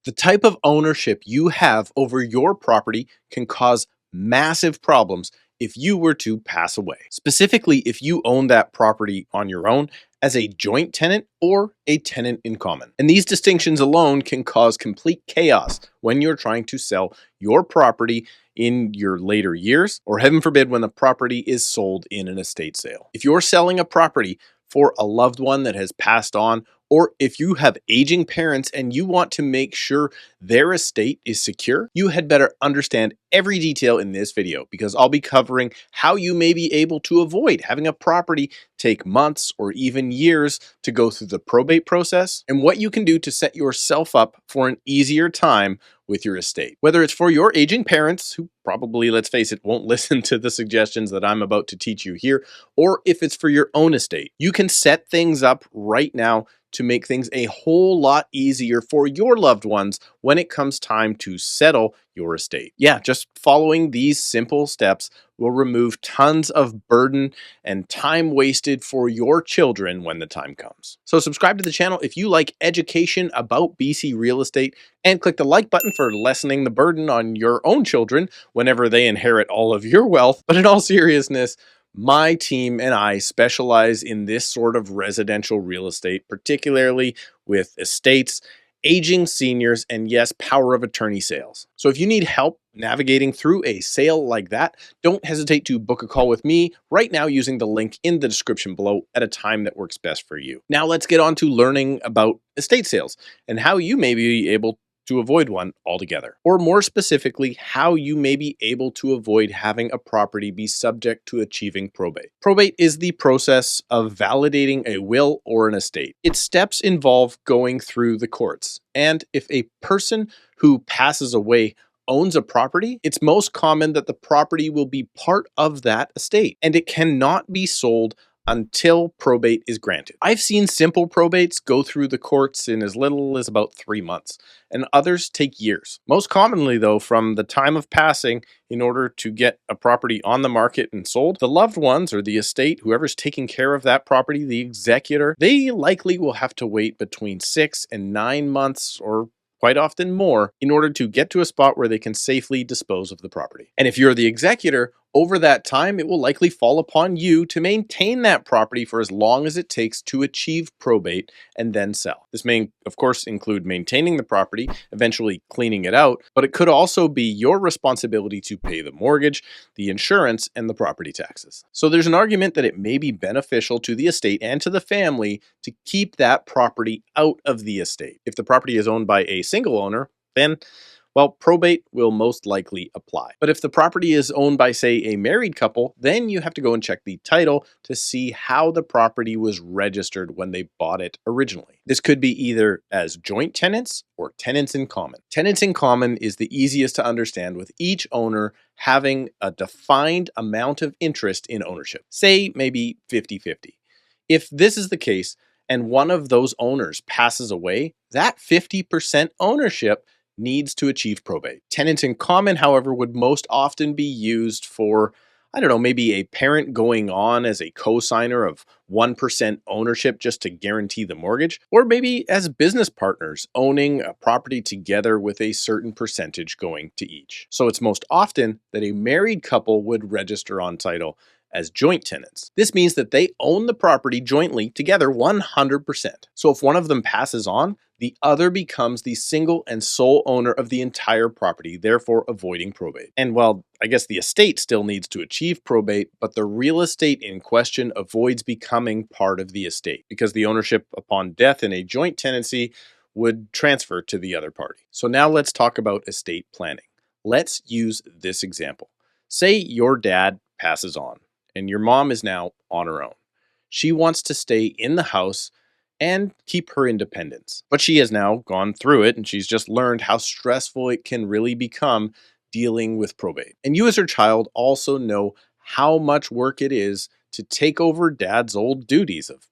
The type of ownership you have over your property can cause massive problems if you were to pass away. Specifically, if you own that property on your own as a joint tenant or a tenant in common. And these distinctions alone can cause complete chaos when you're trying to sell your property in your later years, or heaven forbid, when the property is sold in an estate sale. If you're selling a property for a loved one that has passed on, or if you have aging parents and you want to make sure their estate is secure, you had better understand every detail in this video, because I'll be covering how you may be able to avoid having a property take months or even years to go through the probate process, and what you can do to set yourself up for an easier time with your estate. Whether it's for your aging parents, who probably, let's face it, won't listen to the suggestions that I'm about to teach you here, or if it's for your own estate, you can set things up right now to make things a whole lot easier for your loved ones when it comes time to settle your estate. Yeah, just following these simple steps will remove tons of burden and time wasted for your children when the time comes. So subscribe to the channel if you like education about BC real estate, and click the like button for lessening the burden on your own children whenever they inherit all of your wealth. But in all seriousness, my team and I specialize in this sort of residential real estate, particularly with estates, aging seniors, and yes, power of attorney sales. So if you need help navigating through a sale like that, don't hesitate to book a call with me right now using the link in the description below at a time that works best for you. Now let's get on to learning about estate sales and how you may be able to avoid one altogether. Or more specifically, how you may be able to avoid having a property be subject to achieving probate. Probate is the process of validating a will or an estate. Its steps involve going through the courts, and if a person who passes away owns a property, it's most common that the property will be part of that estate, and it cannot be sold until probate is granted. I've seen simple probates go through the courts in as little as about 3 months, and others take years. Most commonly though, from the time of passing, in order to get a property on the market and sold, the loved ones or the estate, whoever's taking care of that property, the executor, they likely will have to wait between 6 and 9 months, or quite often more, in order to get to a spot where they can safely dispose of the property. And if you're the executor, over that time, it will likely fall upon you to maintain that property for as long as it takes to achieve probate and then sell. This may, of course, include maintaining the property, eventually cleaning it out, but it could also be your responsibility to pay the mortgage, the insurance, and the property taxes. So there's an argument that it may be beneficial to the estate and to the family to keep that property out of the estate. If the property is owned by a single owner, then well, probate will most likely apply. But if the property is owned by, say, a married couple, then you have to go and check the title to see how the property was registered when they bought it originally. This could be either as joint tenants or tenants in common. Tenants in common is the easiest to understand, with each owner having a defined amount of interest in ownership, say maybe 50-50. If this is the case and one of those owners passes away, that 50% ownership needs to achieve probate. Tenants in common, however, would most often be used for, I don't know, maybe a parent going on as a co-signer of 1% ownership just to guarantee the mortgage, or maybe as business partners owning a property together with a certain percentage going to each. So it's most often that a married couple would register on title as joint tenants. This means that they own the property jointly together 100%. So if one of them passes on, the other becomes the single and sole owner of the entire property, therefore avoiding probate. And while I guess the estate still needs to achieve probate, but the real estate in question avoids becoming part of the estate, because the ownership upon death in a joint tenancy would transfer to the other party. So now let's talk about estate planning. Let's use this example. Say your dad passes on, and your mom is now on her own. She wants to stay in the house and keep her independence. But she has now gone through it, and she's just learned how stressful it can really become dealing with probate. And you as her child also know how much work it is to take over dad's old duties of,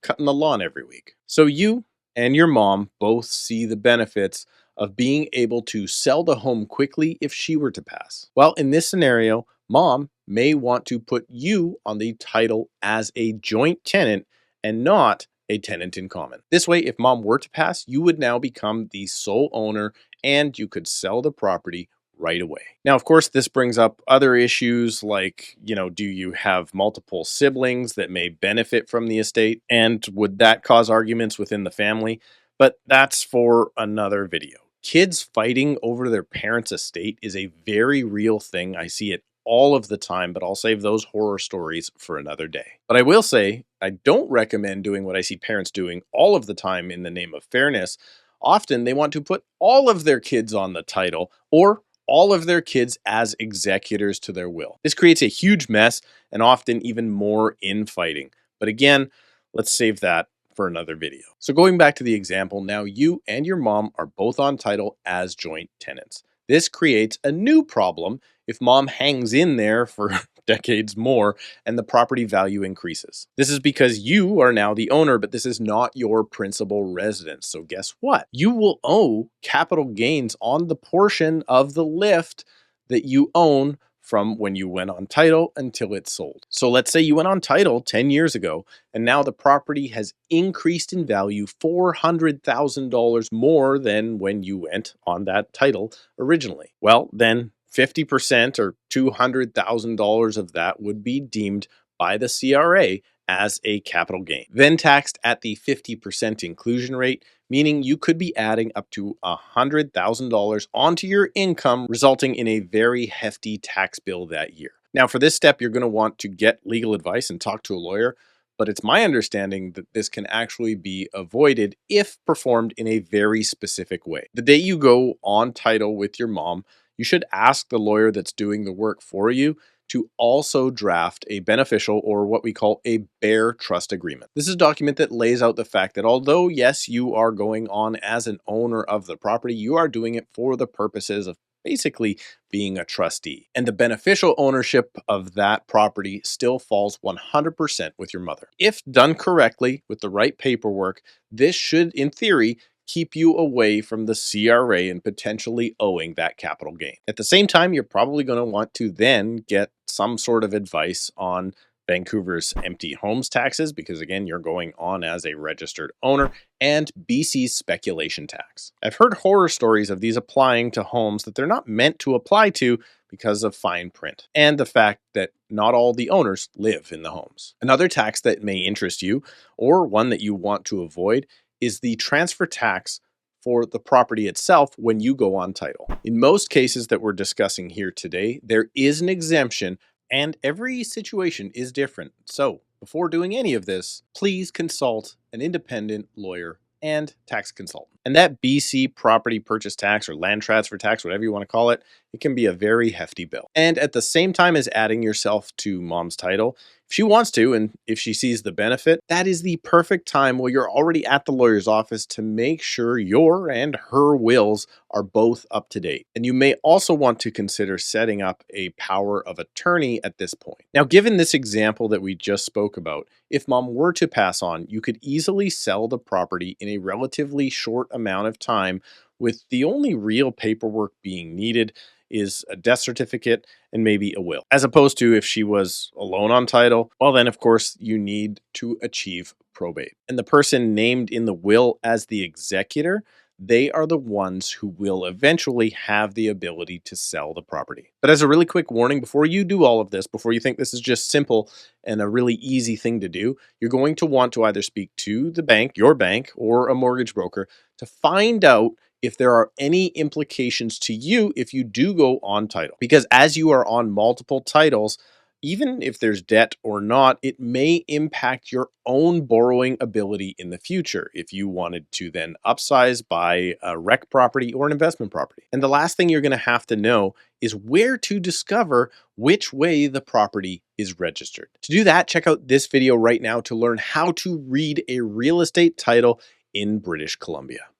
cutting the lawn every week. So you and your mom both see the benefits of being able to sell the home quickly if she were to pass. Well, in this scenario, mom may want to put you on the title as a joint tenant and not a tenant in common. This way, if mom were to pass, you would now become the sole owner and you could sell the property right away. Now, of course, this brings up other issues like, do you have multiple siblings that may benefit from the estate? And would that cause arguments within the family? But that's for another video. Kids fighting over their parents' estate is a very real thing. I see it all of the time, but I'll save those horror stories for another day. But I will say, I don't recommend doing what I see parents doing all of the time in the name of fairness. Often they want to put all of their kids on the title or all of their kids as executors to their will. This creates a huge mess and often even more infighting. But again, let's save that for another video. So going back to the example, now you and your mom are both on title as joint tenants. This creates a new problem if mom hangs in there for decades more and the property value increases. This is because you are now the owner, but this is not your principal residence. So guess what? You will owe capital gains on the portion of the lift that you own from when you went on title until it's sold. So let's say you went on title 10 years ago and now the property has increased in value $400,000 more than when you went on that title originally. Well, then 50% or $200,000 of that would be deemed by the CRA as a capital gain, then taxed at the 50% inclusion rate, meaning you could be adding up to $100,000 onto your income, resulting in a very hefty tax bill that year. Now, for this step, you're going to want to get legal advice and talk to a lawyer, but it's my understanding that this can actually be avoided if performed in a very specific way. The day you go on title with your mom, you should ask the lawyer that's doing the work for you to also draft a beneficial, or what we call a bare trust agreement. This is a document that lays out the fact that although, yes, you are going on as an owner of the property, you are doing it for the purposes of basically being a trustee. And the beneficial ownership of that property still falls 100% with your mother. If done correctly with the right paperwork, this should, in theory, keep you away from the CRA and potentially owing that capital gain. At the same time, you're probably going to want to then get some sort of advice on Vancouver's empty homes taxes, because again, you're going on as a registered owner, and BC's speculation tax. I've heard horror stories of these applying to homes that they're not meant to apply to because of fine print and the fact that not all the owners live in the homes. Another tax that may interest you, or one that you want to avoid, is the transfer tax for the property itself when you go on title. In most cases that we're discussing here today, there is an exemption, and every situation is different. So before doing any of this, please consult an independent lawyer and tax consultant. And that BC property purchase tax or land transfer tax, whatever you want to call it, it can be a very hefty bill. And at the same time as adding yourself to mom's title, if she wants to, and if she sees the benefit, that is the perfect time while you're already at the lawyer's office to make sure your and her wills are both up to date. And you may also want to consider setting up a power of attorney at this point. Now, given this example that we just spoke about, if mom were to pass on, you could easily sell the property in a relatively short amount of time, with the only real paperwork being needed is a death certificate and maybe a will. As opposed to if she was alone on title, well then of course you need to achieve probate. And the person named in the will as the executor, they are the ones who will eventually have the ability to sell the property. But as a really quick warning, before you do all of this, before you think this is just simple and a really easy thing to do, you're going to want to either speak to the bank, your bank, or a mortgage broker to find out if there are any implications to you if you do go on title. Because as you are on multiple titles, even if there's debt or not, it may impact your own borrowing ability in the future if you wanted to then upsize, buy a rec property or an investment property. And the last thing you're going to have to know is where to discover which way the property is registered. To do that, check out this video right now to learn how to read a real estate title in British Columbia.